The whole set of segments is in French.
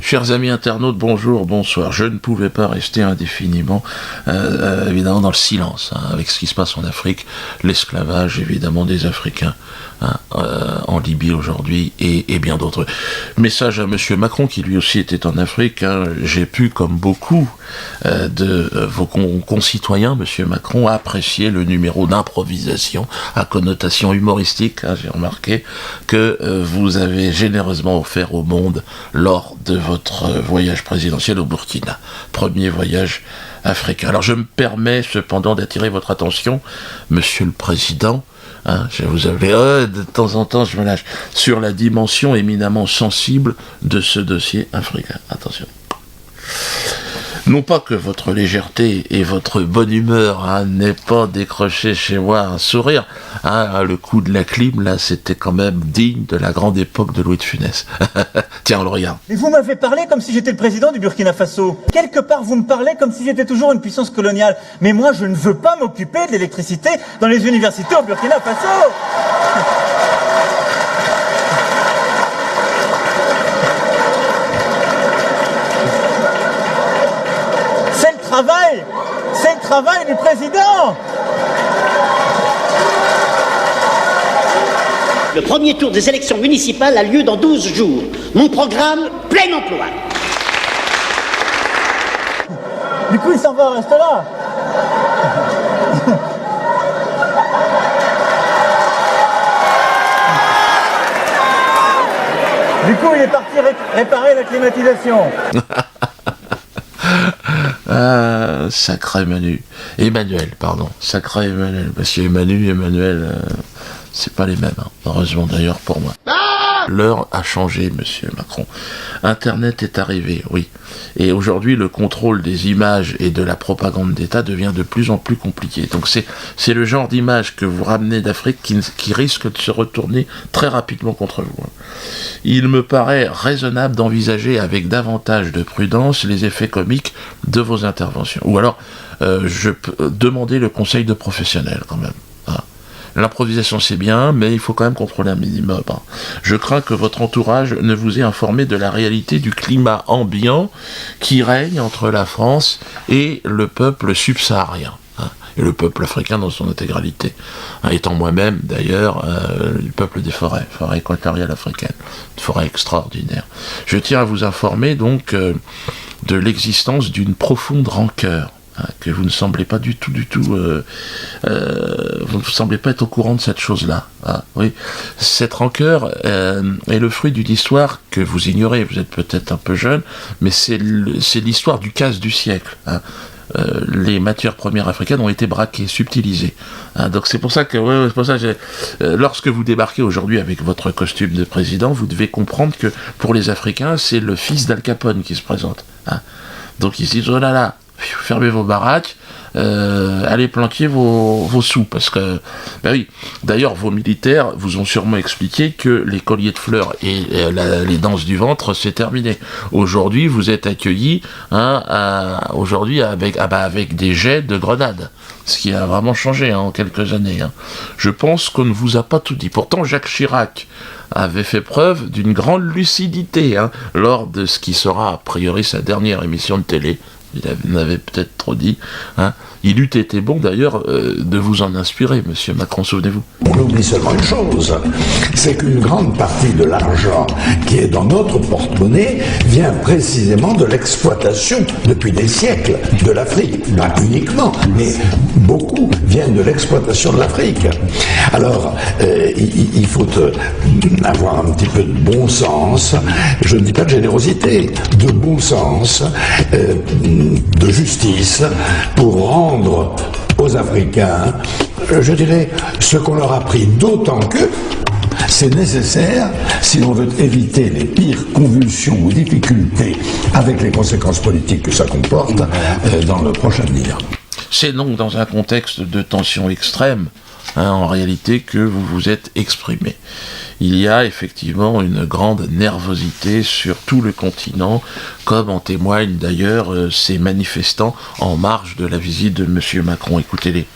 Chers amis internautes, bonjour, bonsoir. Je ne pouvais pas rester indéfiniment, évidemment, dans le silence, avec ce qui se passe en Afrique, l'esclavage, évidemment, des Africains, en Libye aujourd'hui, et bien d'autres. Message à Monsieur Macron, qui lui aussi était en Afrique. J'ai pu, comme beaucoup de vos concitoyens, Monsieur Macron, apprécier le numéro d'improvisation à connotation humoristique, j'ai remarqué, que vous avez généreusement offert au monde lors de votre voyage présidentiel au Burkina, premier voyage africain. Alors je me permets cependant d'attirer votre attention, Monsieur le Président, je vous avais, de temps en temps je me lâche, sur la dimension éminemment sensible de ce dossier africain. Attention. Non pas que votre légèreté et votre bonne humeur n'aient pas décroché chez moi un sourire. Le coup de la clim, là, c'était quand même digne de la grande époque de Louis de Funès. Tiens, on le regarde. Mais vous m'avez parlé comme si j'étais le président du Burkina Faso. Quelque part, vous me parlez comme si j'étais toujours une puissance coloniale. Mais moi, je ne veux pas m'occuper de l'électricité dans les universités au Burkina Faso. C'est le travail du président. Le premier tour des élections municipales a lieu dans 12 jours. Mon programme, plein emploi. Du coup, il s'en va, reste là. Du coup, il est parti réparer la climatisation. Sacré Emmanuel, sacré Emmanuel, parce qu'Emmanuel, c'est pas les mêmes, heureusement d'ailleurs pour moi. L'heure a changé, Monsieur Macron. Internet est arrivé, oui. Et aujourd'hui, le contrôle des images et de la propagande d'État devient de plus en plus compliqué. Donc c'est le genre d'image que vous ramenez d'Afrique qui risque de se retourner très rapidement contre vous. Il me paraît raisonnable d'envisager avec davantage de prudence les effets comiques de vos interventions. Ou alors, je peux demander le conseil de professionnels quand même. L'improvisation c'est bien, mais il faut quand même contrôler un minimum. Je crains que votre entourage ne vous ait informé de la réalité du climat ambiant qui règne entre la France et le peuple subsaharien, et le peuple africain dans son intégralité. Étant moi-même, d'ailleurs, le peuple des forêts équatoriales africaines, une forêt extraordinaire. Je tiens à vous informer donc de l'existence d'une profonde rancœur, que vous ne semblez pas du tout, vous ne semblez pas être au courant de cette chose-là. Oui. Cette rancœur est le fruit d'une histoire que vous ignorez, vous êtes peut-être un peu jeune, mais c'est l'histoire du casse du siècle. Les matières premières africaines ont été braquées, subtilisées. Donc c'est pour ça que, lorsque vous débarquez aujourd'hui avec votre costume de président, vous devez comprendre que pour les Africains, c'est le fils d'Al Capone qui se présente. Donc ils se disent, oh là là, fermez vos baraques, allez planquer vos sous, parce que, ben oui, d'ailleurs vos militaires vous ont sûrement expliqué que les colliers de fleurs et les danses du ventre c'est terminé. Aujourd'hui vous êtes accueillis avec des jets de grenades, ce qui a vraiment changé en quelques années. Je pense qu'on ne vous a pas tout dit. Pourtant Jacques Chirac avait fait preuve d'une grande lucidité lors de ce qui sera a priori sa dernière émission de télé. Il en avait peut-être trop dit. Il eût été bon d'ailleurs de vous en inspirer, Monsieur Macron, souvenez-vous. On oublie seulement une chose, c'est qu'une grande partie de l'argent qui est dans notre porte-monnaie vient précisément de l'exploitation depuis des siècles de l'Afrique. Pas uniquement, mais beaucoup viennent de l'exploitation de l'Afrique. Alors, il faut avoir un petit peu de bon sens, je ne dis pas de générosité, de bon sens, de justice, pour rendre aux Africains, je dirais, ce qu'on leur a pris, d'autant que c'est nécessaire si l'on veut éviter les pires convulsions ou difficultés avec les conséquences politiques que ça comporte dans le prochain avenir. C'est donc dans un contexte de tension extrême, en réalité, que vous vous êtes exprimé. Il y a effectivement une grande nervosité sur tout le continent, comme en témoignent d'ailleurs ces manifestants en marge de la visite de M. Macron. Écoutez-les.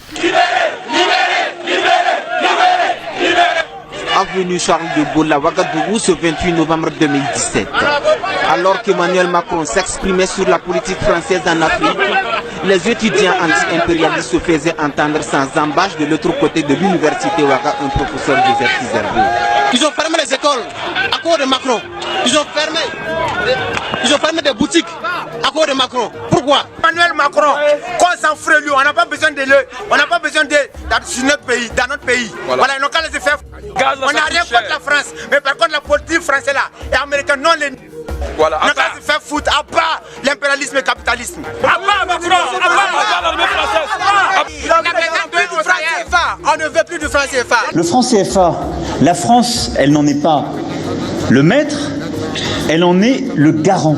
Avenue Charles de Gaulle à Ouagadougou ce 28 novembre 2017. Alors qu'Emmanuel Macron s'exprimait sur la politique française en Afrique, les étudiants anti-impérialistes se faisaient entendre sans embâche de l'autre côté de l'université Ouaga, un professeur Joseph Kizerbe. Ils ont fermé les écoles à cause de Macron. Ils ont fermé des boutiques à cause de Macron. Pourquoi? Emmanuel Macron, qu'on s'en ferait lui, on n'a pas besoin de lui, on n'a pas besoin de sur notre pays, dans notre pays. Voilà, ils n'ont qu'à les faire. On n'a rien contre la France, mais par contre la politique française là et américaine non les. Voilà, on n'a qu'à se faire foutre à bas l'impérialisme et le capitalisme. À bas Macron, à bas l'armée française. On ne veut plus du franc CFA. Le franc CFA, la France, elle n'en est pas le maître, elle en est le garant.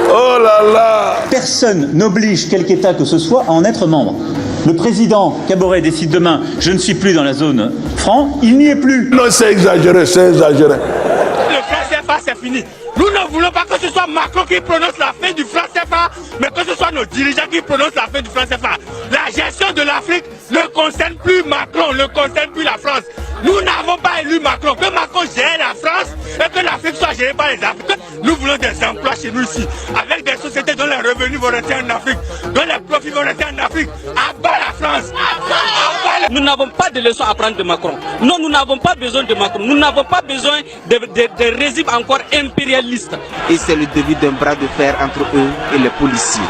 Oh là là! Personne n'oblige quelque État que ce soit à en être membre. Le président Kaboré décide demain, je ne suis plus dans la zone franc, il n'y est plus. Non, c'est exagéré, c'est exagéré. Le franc CFA, c'est fini. Nous ne voulons pas que ce soit Macron qui prononce la fin du franc CFA, mais que ce soit nos dirigeants qui prononcent la fin du franc CFA. La gestion de l'Afrique ne concerne plus Macron, ne concerne plus la France. Nous n'avons pas élu Macron. Que Macron gère la France et que l'Afrique soit gérée par les Africains. Nous voulons des emplois chez nous ici, avec des sociétés dont les revenus vont rester en Afrique, dont les profits vont rester en Afrique. À bas la France. Nous n'avons pas de leçons à prendre de Macron. Non, nous n'avons pas besoin de Macron. Nous n'avons pas besoin de régimes encore impérialistes. Et c'est le début d'un bras de fer entre eux et les policiers.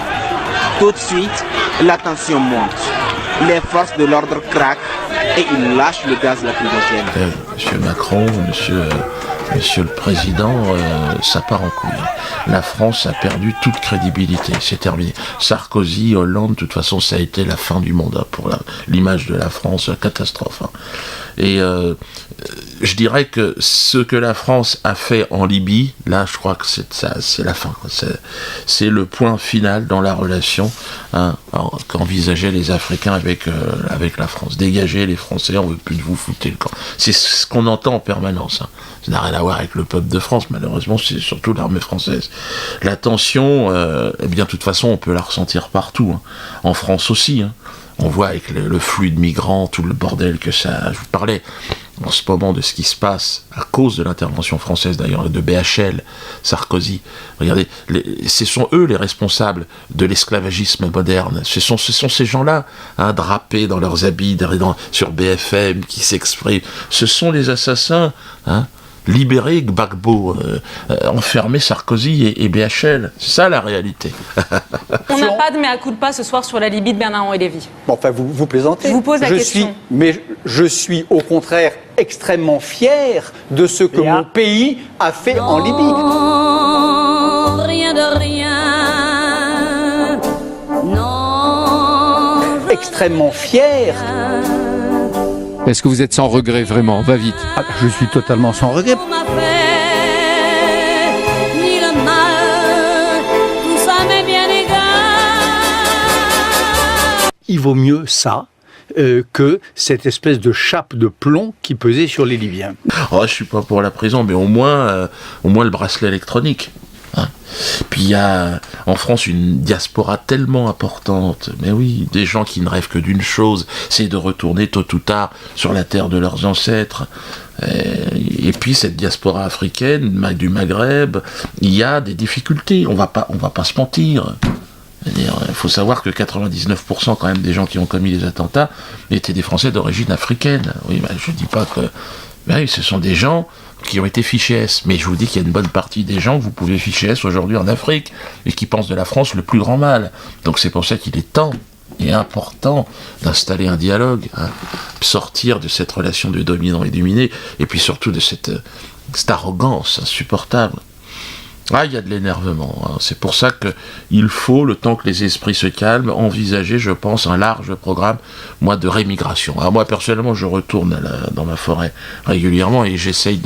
Tout de suite, la tension monte. Les forces de l'ordre craquent et ils lâchent le gaz lacrymogène. Monsieur Macron, Monsieur le Président, ça part en couille. La France a perdu toute crédibilité, c'est terminé. Sarkozy, Hollande, de toute façon, ça a été la fin du monde pour l'image de la France, catastrophe. Et je dirais que ce que la France a fait en Libye, là, je crois que c'est la fin. C'est le point final dans la relation qu'envisageaient les Africains avec la France. Dégagez les Français, on veut plus de vous foutre le camp. C'est ce qu'on entend en permanence. Ça n'a rien à voir avec le peuple de France, malheureusement, c'est surtout l'armée française. La tension, eh bien, de toute façon, on peut la ressentir partout. En France aussi. On voit avec le flux de migrants, tout le bordel que ça... Je vous parlais en ce moment de ce qui se passe à cause de l'intervention française, d'ailleurs, de BHL, Sarkozy. Regardez, ce sont eux les responsables de l'esclavagisme moderne. Ce sont ces gens-là, drapés dans leurs habits, sur BFM, qui s'expriment. Ce sont les assassins, libérer Gbagbo, enfermer Sarkozy et BHL. C'est ça la réalité. On n'a pas de mea culpa ce soir sur la Libye de Bernard-Henri Lévy. Bon, enfin, vous plaisantez. Je vous pose la question. Je suis au contraire extrêmement fier de ce que mon pays a fait en Libye. Rien de rien. Non. Extrêmement fier. Est-ce que vous êtes sans regret, vraiment? Va vite. Je suis totalement sans regret. Il vaut mieux ça que cette espèce de chape de plomb qui pesait sur les Libyens. Oh, je suis pas pour la prison, mais au moins le bracelet électronique. Puis il y a en France une diaspora tellement importante, mais oui, des gens qui ne rêvent que d'une chose, c'est de retourner tôt ou tard sur la terre de leurs ancêtres. Et puis cette diaspora africaine, du Maghreb, il y a des difficultés, on va pas se mentir. Il faut savoir que 99% quand même des gens qui ont commis les attentats étaient des Français d'origine africaine. Oui, je dis pas que... oui, ce sont des gens qui ont été fichés S, mais je vous dis qu'il y a une bonne partie des gens que vous pouvez ficher S aujourd'hui en Afrique, et qui pensent de la France le plus grand mal. Donc c'est pour ça qu'il est temps et important d'installer un dialogue, sortir de cette relation de dominant et dominé, et puis surtout de cette arrogance insupportable. Il y a de l'énervement. C'est pour ça qu'il faut, le temps que les esprits se calment, envisager, je pense, un large programme, de rémigration. Alors moi, personnellement, je retourne dans ma forêt régulièrement et j'essaye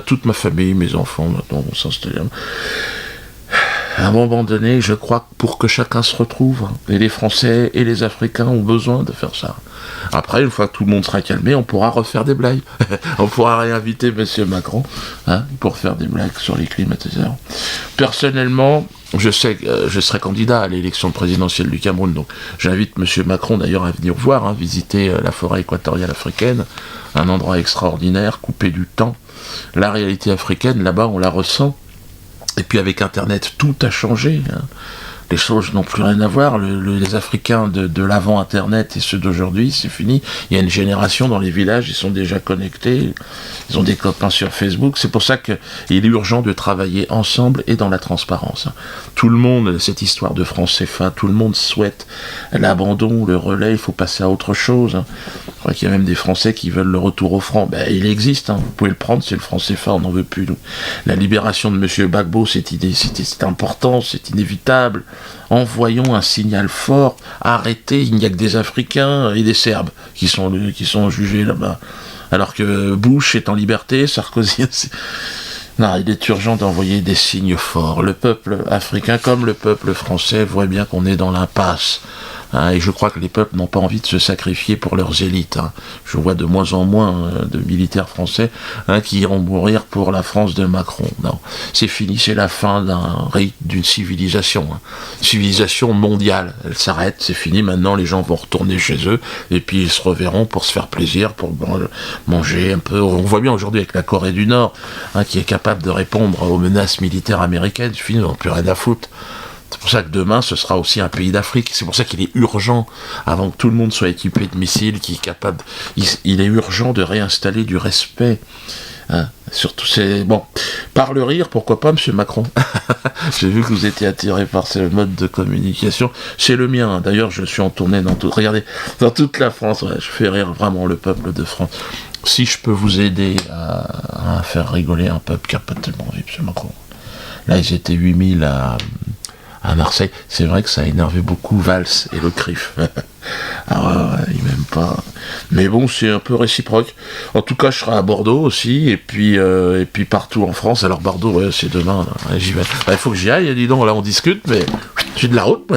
toute ma famille, mes enfants, maintenant, vont s'installer. À un moment donné, je crois que pour que chacun se retrouve, et les Français et les Africains ont besoin de faire ça. Après, une fois que tout le monde sera calmé, on pourra refaire des blagues. On pourra réinviter M. Macron pour faire des blagues sur les climatiseurs. Personnellement, je sais que je serai candidat à l'élection présidentielle du Cameroun, donc j'invite M. Macron d'ailleurs à venir voir, visiter la forêt équatoriale africaine, un endroit extraordinaire, coupé du temps, la réalité africaine, là-bas, on la ressent. Et puis avec Internet, tout a changé. Hein. Les choses n'ont plus rien à voir. Les Africains de l'avant Internet et ceux d'aujourd'hui, c'est fini. Il y a une génération dans les villages, ils sont déjà connectés, ils ont des copains sur Facebook. C'est pour ça qu'il est urgent de travailler ensemble et dans la transparence. Tout le monde, cette histoire de franc CFA, tout le monde souhaite l'abandon, le relais, il faut passer à autre chose. Je crois qu'il y a même des Français qui veulent le retour au franc. Ben, il existe, vous pouvez le prendre, c'est le franc CFA, on n'en veut plus. Nous. La libération de M. Gbagbo, c'est important, c'est inévitable. Envoyons un signal fort, arrêtez, il n'y a que des Africains et des Serbes qui sont jugés là-bas. Alors que Bush est en liberté, Sarkozy... Non, il est urgent d'envoyer des signes forts. Le peuple africain, comme le peuple français, voit bien qu'on est dans l'impasse. Hein, et je crois que les peuples n'ont pas envie de se sacrifier pour leurs élites. Hein. Je vois de moins en moins de militaires français qui iront mourir pour la France de Macron. Non, c'est fini, c'est la fin d'une civilisation. Hein. Civilisation mondiale, elle s'arrête, c'est fini. Maintenant, les gens vont retourner chez eux et puis ils se reverront pour se faire plaisir, pour manger un peu. On voit bien aujourd'hui avec la Corée du Nord, qui est capable de répondre aux menaces militaires américaines. C'est fini, ils n'ont plus rien à foutre. C'est pour ça que demain, ce sera aussi un pays d'Afrique. C'est pour ça qu'il est urgent, avant que tout le monde soit équipé de missiles, il est urgent de réinstaller du respect. Hein. Surtout, c'est... Bon, par le rire, pourquoi pas, monsieur Macron? J'ai vu que vous étiez attiré par ce mode de communication. C'est le mien. D'ailleurs, je suis en tournée regardez, dans toute la France. Ouais, je fais rire vraiment le peuple de France. Si je peux vous aider à faire rigoler un peuple qui n'a pas tellement envie, monsieur Macron. Là, ils étaient 8000 à Marseille. C'est vrai que ça a énervé beaucoup Valls et le CRIF. Alors, ils m'aiment pas. Mais bon, c'est un peu réciproque. En tout cas, je serai à Bordeaux aussi, et puis partout en France. Alors Bordeaux, ouais, c'est demain. Là. J'y vais. Il faut que j'y aille, dis donc, là on discute, mais j'ai de la route.